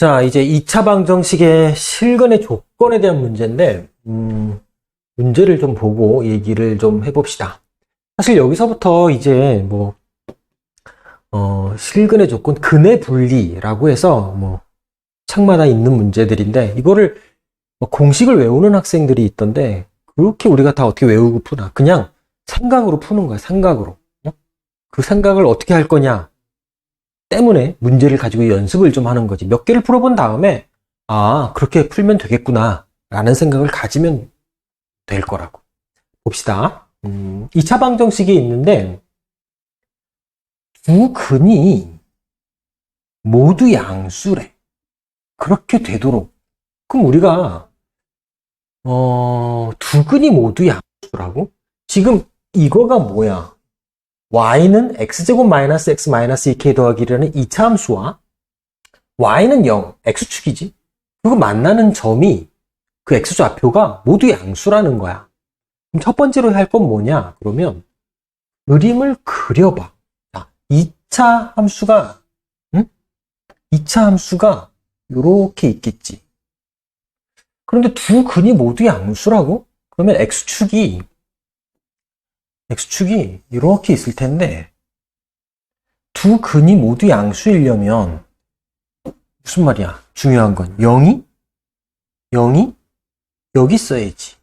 자, 이제 2차 방정식의 실근의 조건에 대한 문제인데, 문제를 좀 보고 얘기를 좀 해봅시다. 사실 여기서부터 이제 실근의 조건, 근의 분리라고 해서 책마다 있는 문제들인데, 이거를 공식을 외우는 학생들이 있던데, 그렇게 우리가 다 어떻게 외우고 푸나. 그냥 생각으로 푸는 거야, 생각으로. 그 생각을 어떻게 할 거냐 때문에 문제를 가지고 연습을 좀 하는 거지. 몇 개를 풀어본 다음에 그렇게 풀면 되겠구나 라는 생각을 가지면 될 거라고. 봅시다. 2차 방정식이 있는데 두 근이 모두 양수래. 그렇게 되도록. 그럼 우리가 두 근이 모두 양수라고? 지금 이거가 뭐야? y는 x제곱 마이너스 x 마이너스 2k 더하기 1이라는 2차 함수와 y는 0, x축이지. 그리고 만나는 점이 그 x좌표가 모두 양수라는 거야. 그럼 첫 번째로 할 건 뭐냐? 그러면 그림을 그려봐. 2차 함수가 2차 함수가 이렇게 있겠지. 그런데 두 근이 모두 양수라고? 그러면 x축이 이렇게 있을 텐데 두 근이 모두 양수이려면 무슨 말이야? 중요한 건 0이 여기 있어야지.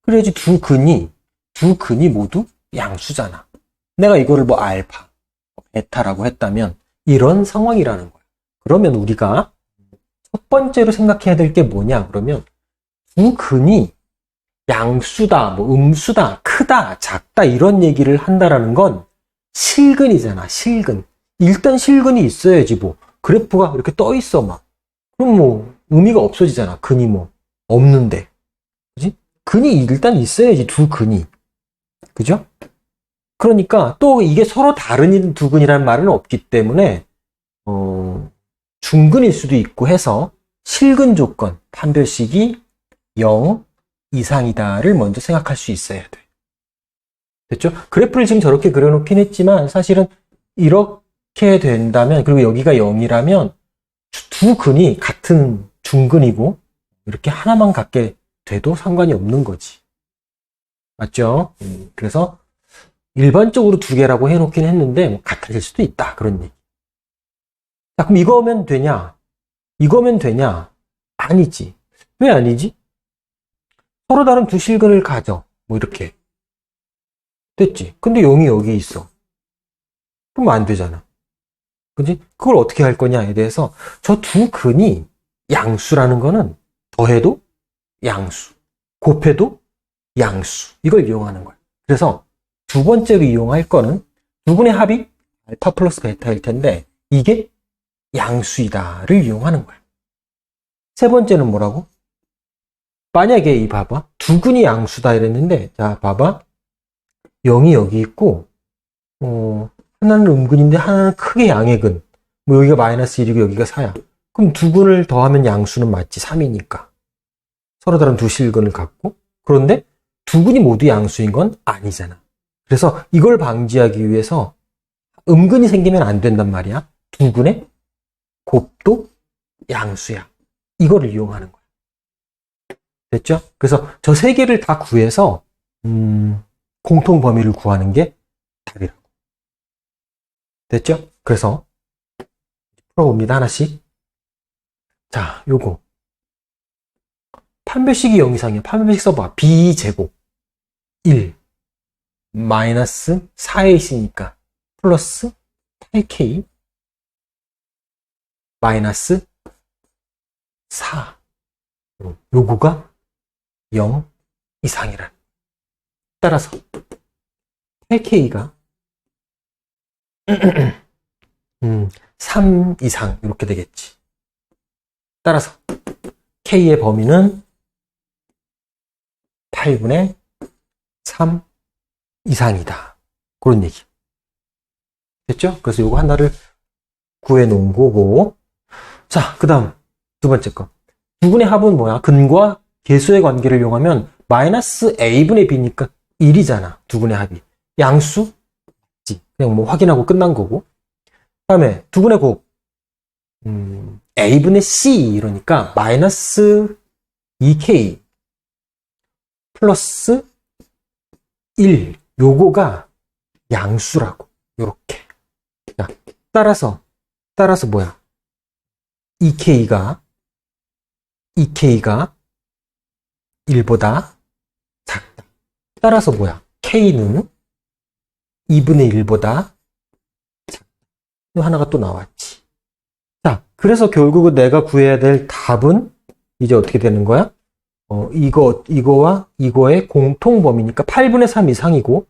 그래야지 두 근이 모두 양수잖아. 내가 이거를 알파, 베타라고 했다면 이런 상황이라는 거야. 그러면 우리가 첫 번째로 생각해야 될 게 뭐냐? 그러면 두 근이 양수다, 음수다, 크다, 작다 이런 얘기를 한다라는 건 실근이잖아, 실근. 일단 실근이 있어야지 그래프가 이렇게 떠 있어 그럼 의미가 없어지잖아. 근이 없는데. 그지? 근이 일단 있어야지, 두 근이. 그죠? 그러니까 또 이게 서로 다른 두 근이라는 말은 없기 때문에 중근일 수도 있고 해서 실근 조건, 판별식이 0 이상이다를 먼저 생각할 수 있어야 돼. 됐죠? 그래프를 지금 저렇게 그려놓긴 했지만 사실은 이렇게 된다면, 그리고 여기가 0이라면 두 근이 같은 중근이고 이렇게 하나만 갖게 돼도 상관이 없는 거지. 맞죠? 그래서 일반적으로 두 개라고 해놓긴 했는데 같아질 수도 있다, 그런 얘기. 자, 그럼 이거면 되냐? 아니지. 왜 아니지? 서로 다른 두 실근을 가져. 이렇게. 됐지? 근데 0이 여기 있어. 그럼 안 되잖아. 그지? 그걸 어떻게 할 거냐에 대해서 저 두 근이 양수라는 거는 더해도 양수, 곱해도 양수. 이걸 이용하는 거야. 그래서 두 번째로 이용할 거는 두 근의 합이 알파 플러스 베타일 텐데 이게 양수이다를 이용하는 거야. 세 번째는 뭐라고? 만약에 봐봐. 두 근이 양수다 이랬는데, 자, 봐봐. 0이 여기 있고, 하나는 음근인데 하나는 크게 양의 근. 여기가 마이너스 1이고 여기가 4야. 그럼 두 근을 더하면 양수는 맞지, 3이니까. 서로 다른 두 실근을 갖고. 그런데 두 근이 모두 양수인 건 아니잖아. 그래서 이걸 방지하기 위해서 음근이 생기면 안 된단 말이야. 두 근의 곱도 양수야. 이거를 이용하는 거야. 됐죠? 그래서 저 세 개를 다 구해서 공통 범위를 구하는 게 답이라고. 됐죠? 그래서 풀어봅니다. 하나씩. 자, 요거 판별식이 0 이상이야. 판별식 써봐. b제곱 1 마이너스 4에 있으니까 플러스 8k 마이너스 4. 요거가 0 이상이란. 따라서 8K가 3 이상 이렇게 되겠지. 따라서 K의 범위는 8분의 3 이상이다. 그런 얘기. 됐죠? 그래서 요거 하나를 구해 놓은 거고. 자, 그 다음 두 번째 거. 두 근의 합은 뭐야? 근과 개수의 관계를 이용하면 마이너스 a분의 b니까 1이잖아. 두 근의 합이. 양수? 그냥 확인하고 끝난 거고. 그 다음에 두 근의 곱. a분의 c 이러니까 마이너스 2k 플러스 1 요거가 양수라고. 요렇게. 자, 따라서 뭐야? 2k가 1보다 작다. 따라서 뭐야? k는 2분의 1보다 작다. 하나가 또 나왔지. 자, 그래서 결국은 내가 구해야 될 답은 이제 어떻게 되는 거야? 이거와 이거의 공통범위니까 8분의 3 이상이고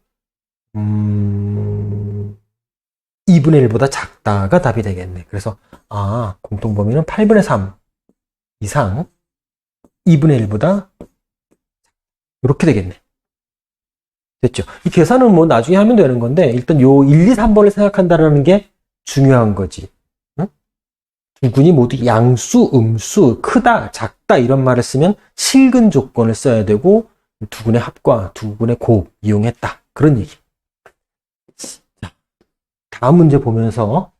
2분의 1보다 작다가 답이 되겠네. 그래서 공통범위는 8분의 3 이상 2분의 1보다 이렇게 되겠네. 됐죠? 이 계산은 뭐 나중에 하면 되는 건데 일단 요 1, 2, 3번을 생각한다는 게 중요한 거지. 응? 두 군이 모두 양수, 음수, 크다, 작다 이런 말을 쓰면 실근 조건을 써야 되고 두 군의 합과 두 군의 곱 이용했다. 그런 얘기. 다음 문제 보면서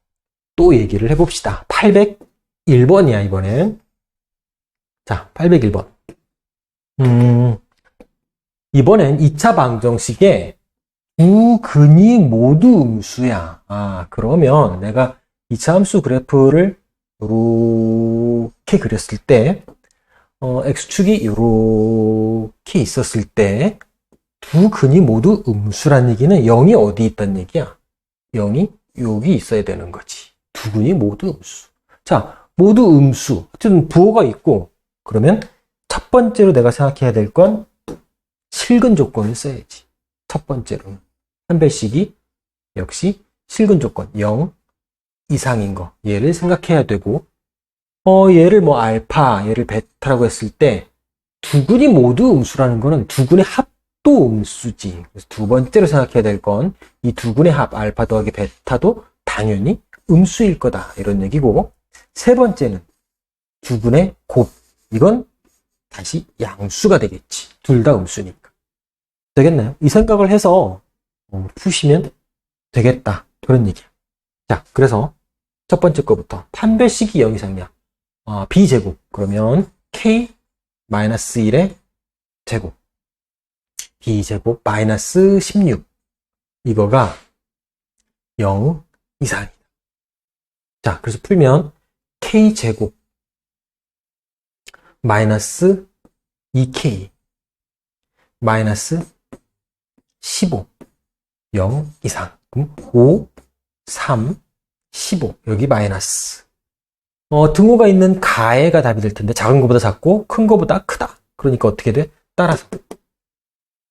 또 얘기를 해봅시다. 801번이야, 이번엔. 자, 801번. 이번엔 2차 방정식에 두 근이 모두 음수야. 그러면 내가 2차 함수 그래프를 이렇게 그렸을 때, x축이 이렇게 있었을 때, 두 근이 모두 음수란 얘기는 0이 어디 있다는 얘기야? 0이 여기 있어야 되는 거지. 두 근이 모두 음수. 자, 모두 음수. 어쨌든 부호가 있고, 그러면 첫 번째로 내가 생각해야 될 건 실근 조건을 써야지. 첫 번째로는. 한 배씩이 역시 실근 조건 0 이상인 거. 얘를 생각해야 되고, 얘를 뭐 알파, 얘를 베타라고 했을 때 두 근이 모두 음수라는 거는 두 근의 합도 음수지. 그래서 두 번째로 생각해야 될 건 이 두 근의 합, 알파 더하기 베타도 당연히 음수일 거다. 이런 얘기고, 세 번째는 두 근의 곱. 이건 다시 양수가 되겠지. 둘 다 음수니까. 되겠나요? 이 생각을 해서 푸시면 되겠다. 그런 얘기야. 자, 그래서 첫 번째 거부터 판별식이 0 이상이야. b제곱. 그러면 k-1의 제곱. b제곱 마이너스 16. 이거가 0 이상이다. 자, 그래서 풀면 k제곱 마이너스 2k 마이너스 15 0 이상. 그럼 5, 3, 15 여기 마이너스. 등호가 있는 가해가 답이 될 텐데 작은 거보다 작고 큰 거보다 크다. 그러니까 어떻게 돼? 따라서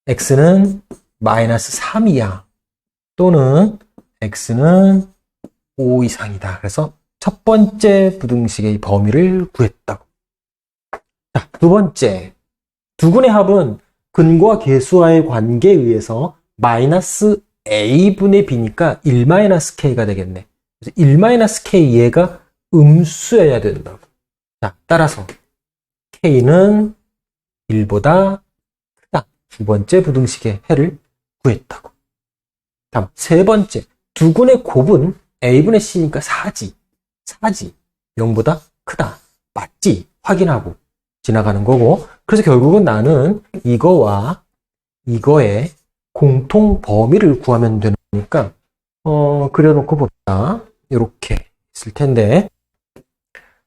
x는 마이너스 3이야. 또는 x는 5 이상이다. 그래서 첫 번째 부등식의 범위를 구했다고. 자, 두 번째. 두 근의 합은 근과 계수와의 관계에 의해서 마이너스 a분의 b니까 1-k가 되겠네. 그래서 1-k 얘가 음수여야 된다고. 자, 따라서 k는 1보다 크다. 두 번째 부등식의 해를 구했다고. 다음 세 번째. 두 근의 곱은 a분의 c니까 4지. 0보다 크다. 맞지? 확인하고 지나가는 거고. 그래서 결국은 나는 이거와 이거의 공통 범위를 구하면 되는 거니까 그려놓고 봅시다. 이렇게 있을 텐데,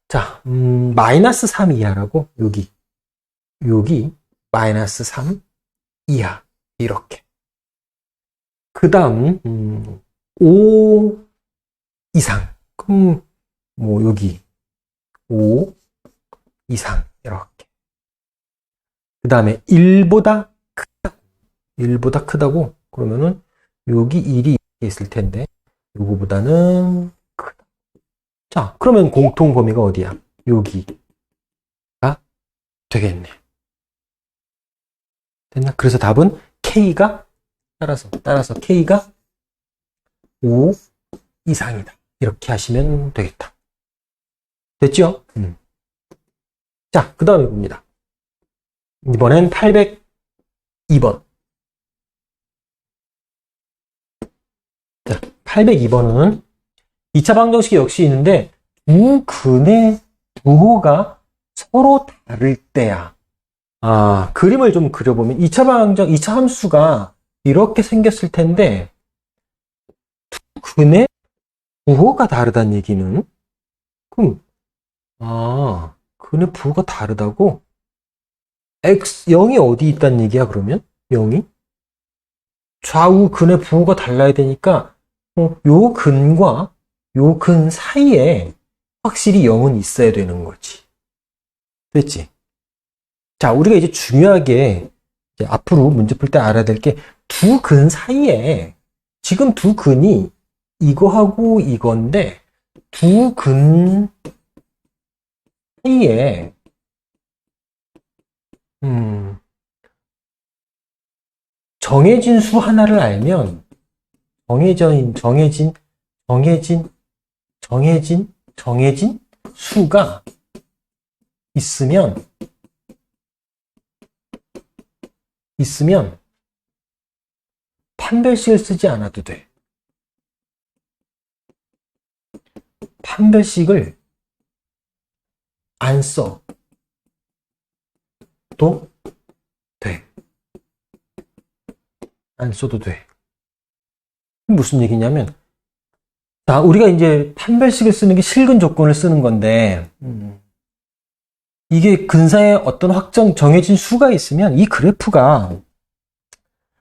자, 마이너스 3 이하라고. 여기 마이너스 3 이하 이렇게. 그 다음 5 이상. 그럼 뭐 여기 5 이상 이렇게. 그 다음에 1보다 크다고. 그러면은 여기 1이 있을 텐데 요거보다는 크다. 자, 그러면 공통 범위가 어디야? 여기가 되겠네. 됐나? 그래서 답은 K가 따라서 K가 5 이상이다. 이렇게 하시면 되겠다. 됐죠? 자, 그 다음에 봅니다. 이번엔 802번. 자, 802번은 2차 방정식이 역시 있는데 두 근의 부호가 서로 다를 때야. 그림을 좀 그려보면 2차 함수가 이렇게 생겼을 텐데 두 근의 부호가 다르다는 얘기는 그럼 근의 부호가 다르다고? 0이 어디 있다는 얘기야 그러면? 0이? 좌우 근의 부호가 달라야 되니까 요 근과 요 근 사이에 확실히 0은 있어야 되는 거지. 됐지? 자, 우리가 이제 중요하게 이제 앞으로 문제 풀 때 알아야 될 게 두 근 사이에 지금 두 근이 이거하고 이건데 두 근 사이에 정해진 수 하나를 알면 정해진 수가 있으면 판별식을 쓰지 않아도 돼. 판별식을 안 써도 돼. 안 써도 돼. 무슨 얘기냐면, 자, 우리가 이제 판별식을 쓰는 게 실근 조건을 쓰는 건데, 이게 근사에 어떤 정해진 수가 있으면 이 그래프가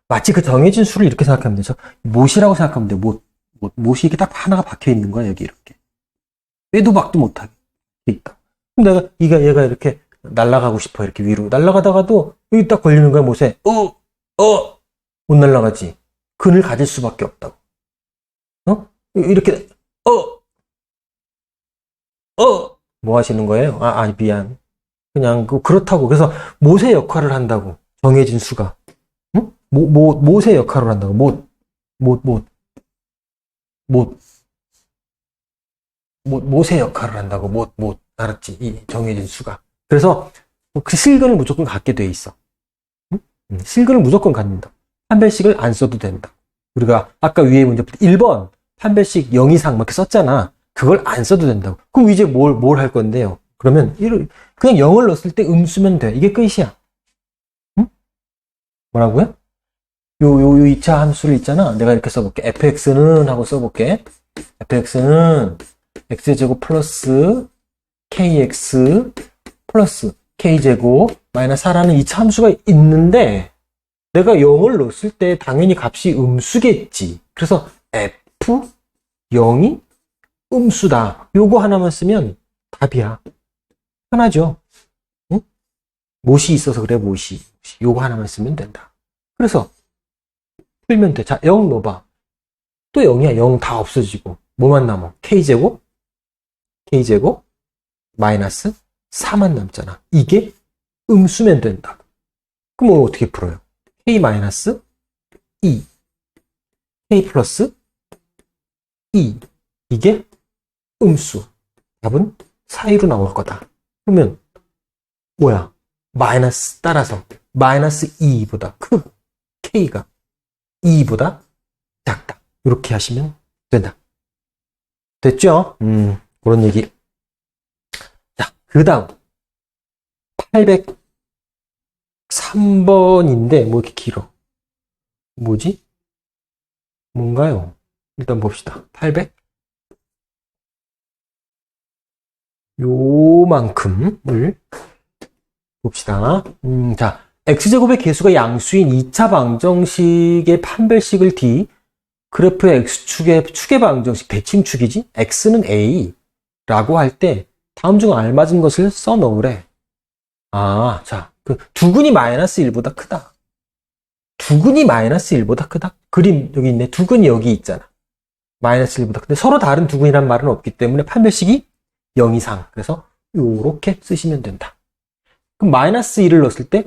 마치 그 정해진 수를 이렇게 생각하면 되죠. 못이라고 생각하면 돼. 못이 이렇게 딱 하나가 박혀 있는 거야, 여기 이렇게. 빼도 박도 못하게 있다. 그럼 얘가 이렇게 날아가고 싶어, 이렇게 위로. 날아가다가도 여기 딱 걸리는 거야, 못에. 못 날아가지. 근을 가질 수밖에 없다고. 이렇게, 뭐 하시는 거예요? 미안. 그냥, 그렇다고. 그래서 못의 역할을 한다고. 정해진 수가. 응? 못의 역할을 한다고. 못의 역할을 한다고. 알았지? 이 정해진 수가. 그래서 그 실근을 무조건 갖게 돼 있어. 응? 실근을 무조건 갖는다. 판별식을 안 써도 된다. 우리가 아까 위에 문제 1번 판별식 0 이상 막 이렇게 썼잖아. 그걸 안 써도 된다고. 그럼 이제 뭘 할 건데요? 그러면 그냥 0을 넣었을 때 쓰면 돼. 이게 끝이야. 응? 뭐라고요? 요 2차 함수를 있잖아. 내가 이렇게 써볼게. fx는 하고 써볼게. fx는 x제곱 플러스 kx 플러스 k제곱 마이너스 4라는 2차 함수가 있는데 내가 0을 넣었을 때 당연히 값이 음수겠지. 그래서 f0이 음수다. 요거 하나만 쓰면 답이야. 편하죠? 응? 못이 있어서 그래, 못이. 요거 하나만 쓰면 된다. 그래서 풀면 돼. 자, 0 넣어봐. 또 0이야. 0 다 없어지고. 뭐만 남아? k제곱 마이너스 4만 남잖아. 이게 음수면 된다. 그럼 어떻게 풀어요? k 마이너스 2 k 플러스 2 이게 음수. 답은 사이로 나올 거다. 그러면 뭐야? 마이너스 따라서 마이너스 2보다 크고 k가 2보다 작다. 이렇게 하시면 된다. 됐죠? 그런 얘기. 자, 그 다음 803번인데 뭐 이렇게 길어? 뭐지? 뭔가요? 일단 봅시다. 800 요만큼을 봅시다. 자, x제곱의 개수가 양수인 2차 방정식의 판별식을 D, 그래프의 x축의 방정식, 대칭축이지? x는 a라고 할 때 다음 중 알맞은 것을 써 넣으래. 자, 두 근이 마이너스 1보다 크다. 두 근이 마이너스 1보다 크다? 그림 여기 있네. 두 근이 여기 있잖아. 마이너스 1보다 크다. 서로 다른 두 근이란 말은 없기 때문에 판별식이 0 이상. 그래서 요렇게 쓰시면 된다. 그럼 마이너스 1을 넣었을 때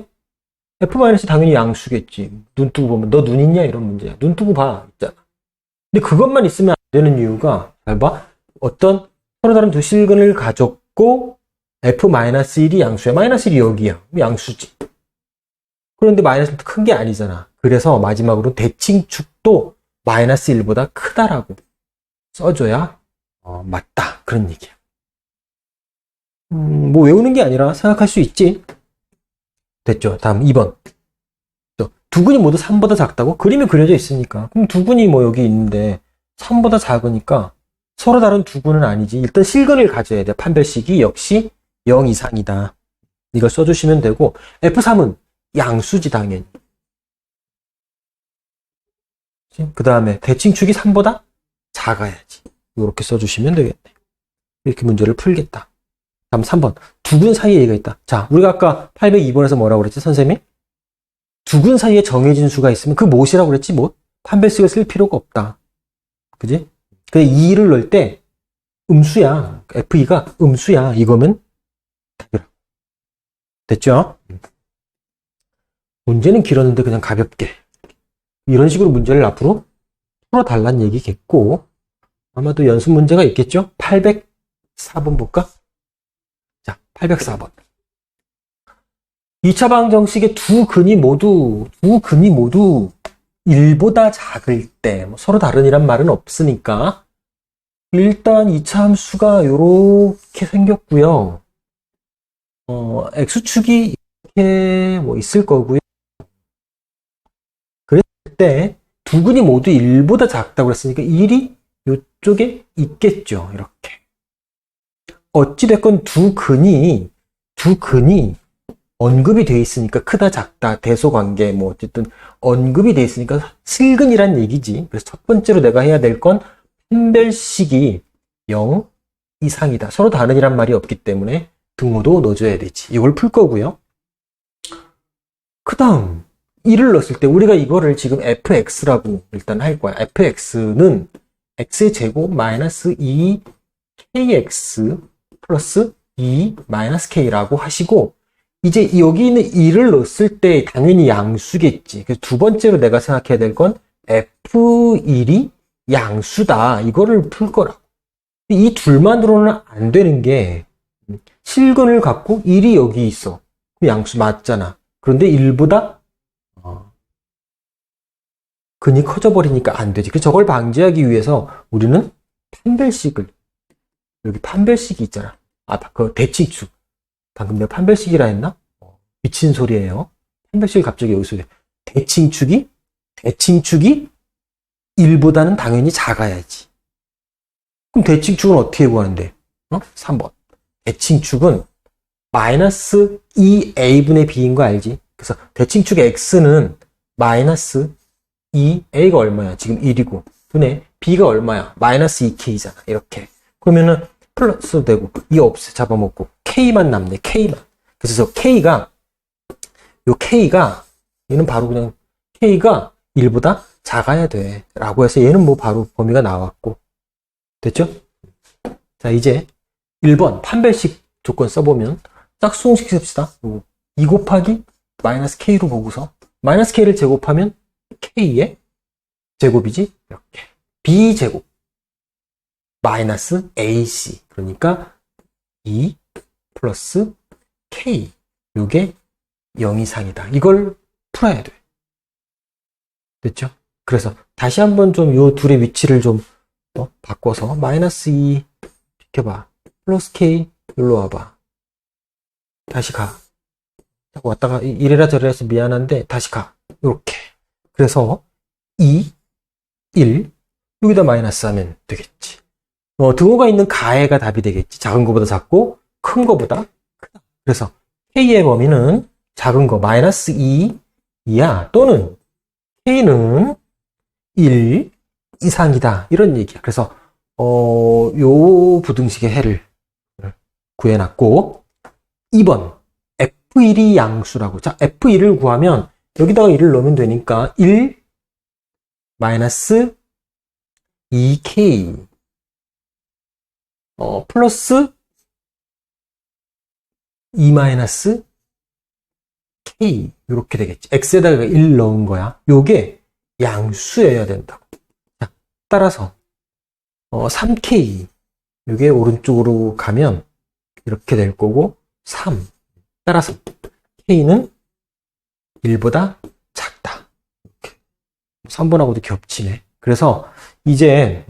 f- 당연히 양수겠지. 눈 뜨고 보면 너 눈 있냐? 이런 문제야. 눈 뜨고 봐. 있잖아. 근데 그것만 있으면 안 되는 이유가 잘 봐. 어떤 서로 다른 두 실근을 가졌고 f-1이 양수야. 마이너스 1이 여기야. 양수지. 그런데 마이너스 1도 큰 게 아니잖아. 그래서 마지막으로 대칭축도 마이너스 1보다 크다라고 써줘야 맞다. 그런 얘기야. 뭐 외우는 게 아니라 생각할 수 있지. 됐죠? 다음 2번. 두 근이 모두 3보다 작다고? 그림이 그려져 있으니까. 그럼 두 근이 뭐 여기 있는데 3보다 작으니까 서로 다른 두 근은 아니지. 일단 실근을 가져야 돼. 판별식이 역시 0 이상이다. 이걸 써주시면 되고, F3은 양수지 당연히. 그 다음에 대칭축이 3보다 작아야지. 이렇게 써주시면 되겠네. 이렇게 문제를 풀겠다. 다음 3번. 두 근 사이에 얘가 있다. 자, 우리가 아까 802번에서 뭐라고 그랬지, 선생님이? 두 근 사이에 정해진 수가 있으면 그 무엇이라고 그랬지? 뭐? 판별식을 쓸 필요가 없다. 그지? 그 2를 넣을 때 음수야. F2가 음수야. 이거면 답이라고. 됐죠? 문제는 길었는데 그냥 가볍게. 이런 식으로 문제를 앞으로 풀어달라는 얘기겠고, 아마도 연습 문제가 있겠죠? 804번 볼까? 자, 804번. 2차 방정식의 두 근이 모두 1보다 작을 때, 뭐 서로 다른이란 말은 없으니까, 일단 2차 함수가 요렇게 생겼고요. x축이 이렇게 뭐 있을 거고요. 그랬을 때 두 근이 모두 1보다 작다고 그랬으니까 1이 이쪽에 있겠죠. 이렇게. 어찌됐건 두 근이 언급이 돼 있으니까 크다 작다 대소관계 뭐 어쨌든 언급이 돼 있으니까 실근이란 얘기지. 그래서 첫 번째로 내가 해야 될 건 판별식이 0 이상이다. 서로 다른이란 말이 없기 때문에 등호도 넣어줘야 되지. 이걸 풀 거고요. 그 다음 1을 넣었을 때 우리가 이거를 지금 fx라고 일단 할 거야. fx는 x의 제곱 마이너스 2kx 플러스 2 마이너스 k라고 하시고, 이제 여기 있는 1을 넣었을 때 당연히 양수겠지. 그래서 두 번째로 내가 생각해야 될 건 f1이 양수다. 이거를 풀 거라고. 이 둘만으로는 안 되는 게 실근을 갖고 1이 여기 있어. 양수 맞잖아. 그런데 1보다 근이 커져 버리니까 안 되지. 그래서 저걸 방지하기 위해서 우리는 판별식을, 여기 판별식이 있잖아. 그 대칭축. 방금 내가 판별식이라 했나? 미친 소리예요. 판별식을 갑자기 여기서 대칭축이 1보다는 당연히 작아야지. 그럼 대칭축은 어떻게 구하는데? 3번. 대칭축은 마이너스 2a분의 b인 거 알지? 그래서 대칭축 x는 마이너스 2a가 얼마야? 지금 1이고 분의 b가 얼마야? 마이너스 2k잖아. 이렇게. 그러면은 플러스 되고 2 없애 잡아먹고 k만 남네. k만. 그래서 k가 얘는 바로 그냥 k가 1보다 작아야 돼 라고 해서 얘는 뭐 바로 범위가 나왔고. 됐죠? 자, 이제 1번 판별식 조건 써보면 짝수공식 씁시다. 2 곱하기 마이너스 k로 보고서 마이너스 k를 제곱하면 k의 제곱이지. 이렇게 b제곱 마이너스 ac, 그러니까 2 플러스 k, 요게 0 이상이다. 이걸 풀어야 돼. 됐죠? 그래서 다시 한번 좀 요 둘의 위치를 좀 바꿔서 마이너스 2 비켜봐. 플러스 k 일로 와봐. 다시 가. 왔다가 이래라 저래라 해서 미안한데 다시 가. 요렇게. 그래서 2, 1 여기다 마이너스 하면 되겠지. 등호가 있는 가해가 답이 되겠지. 작은 거보다 작고 큰 거보다 크다. 그래서 k의 범위는 작은 거 마이너스 2 이하 또는 k는 1 이상이다. 이런 얘기야. 그래서 요 부등식의 해를 구해놨고, 2번 f1이 양수라고. 자, f1을 구하면 여기다가 1을 넣으면 되니까 1 마이너스 2k 플러스 2 마이너스 k 이렇게 되겠지. x에다가 1 넣은 거야. 요게 양수여야 된다고. 자, 따라서 3k 요게 오른쪽으로 가면 이렇게 될 거고 3 따라서 k는 1보다 작다. 이렇게. 3번하고도 겹치네. 그래서 이제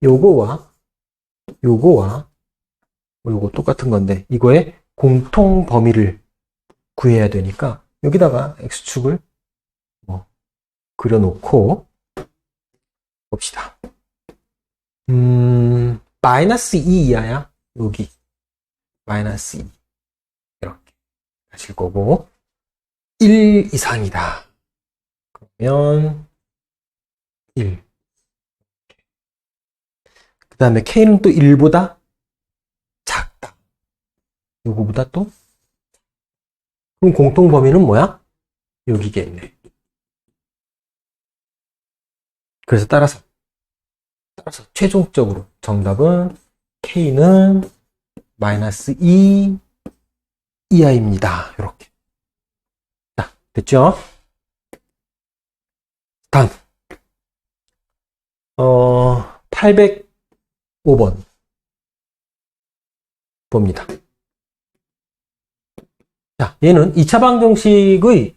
요거와 이거 똑같은 건데 이거의 공통 범위를 구해야 되니까 여기다가 x축을 그려놓고 봅시다. 마이너스 2 이하야. 여기 마이너스 2 이렇게 하실 거고 1 이상이다. 그러면 1. 그 다음에 k는 또 1보다 작다. 요거보다 또 그럼 공통 범위는 뭐야? 여기겠네. 그래서 따라서 최종적으로 정답은 k는 마이너스 2 이하입니다. 이렇게. 자, 됐죠? 다음 805번 봅니다. 자, 얘는 2차 방정식의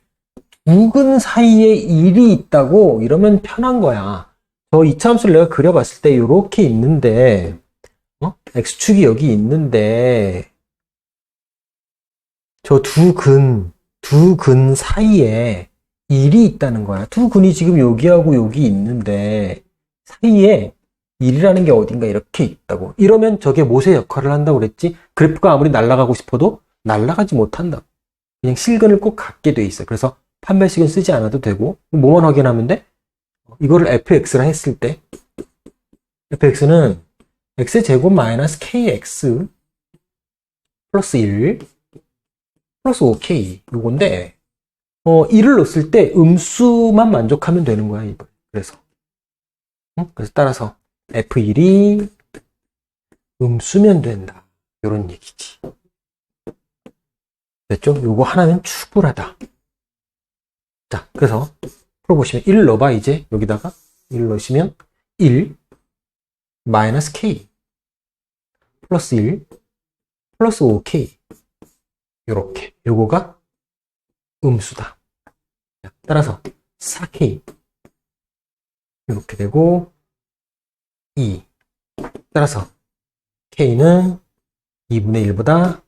두 근 사이에 1이 있다고 이러면 편한 거야. 저 2차 함수를 내가 그려봤을 때 이렇게 있는데 x축이 여기 있는데 저 두 근 사이에 1이 있다는 거야. 두 근이 지금 여기하고 여기 있는데 사이에 1이라는 게 어딘가 이렇게 있다고. 이러면 저게 무엇의 역할을 한다고 그랬지? 그래프가 아무리 날아가고 싶어도 날아가지 못한다. 그냥 실근을 꼭 갖게 돼 있어. 그래서 판별식은 쓰지 않아도 되고 뭐만 확인하면 돼? 이거를 fx라 했을 때 fx는 x제곱 마이너스 kx 플러스 1 플러스 5k 요건데 1을 넣었을 때 음수만 만족하면 되는 거야. 그래서 그래서 따라서 f1이 음수면 된다. 요런 얘기지. 됐죠? 요거 하나면 충분하다. 자, 그래서 풀어보시면 1 넣어봐. 이제 여기다가 1 넣으시면 1 마이너스 k 플러스 1 플러스 5k 요렇게 요거가 음수다. 자, 따라서 4k 이렇게 되고 2 따라서 k는 2분의 1보다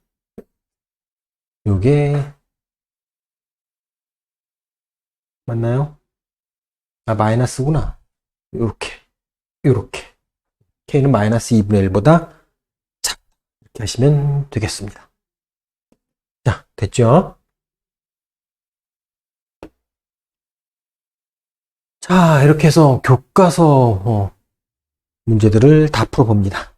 요게 맞나요? 아, 마이너스구나. 요렇게 k는 마이너스 2분의 1보다 작다. 이렇게 하시면 되겠습니다. 자, 됐죠? 자, 이렇게 해서 교과서 문제들을 다 풀어봅니다.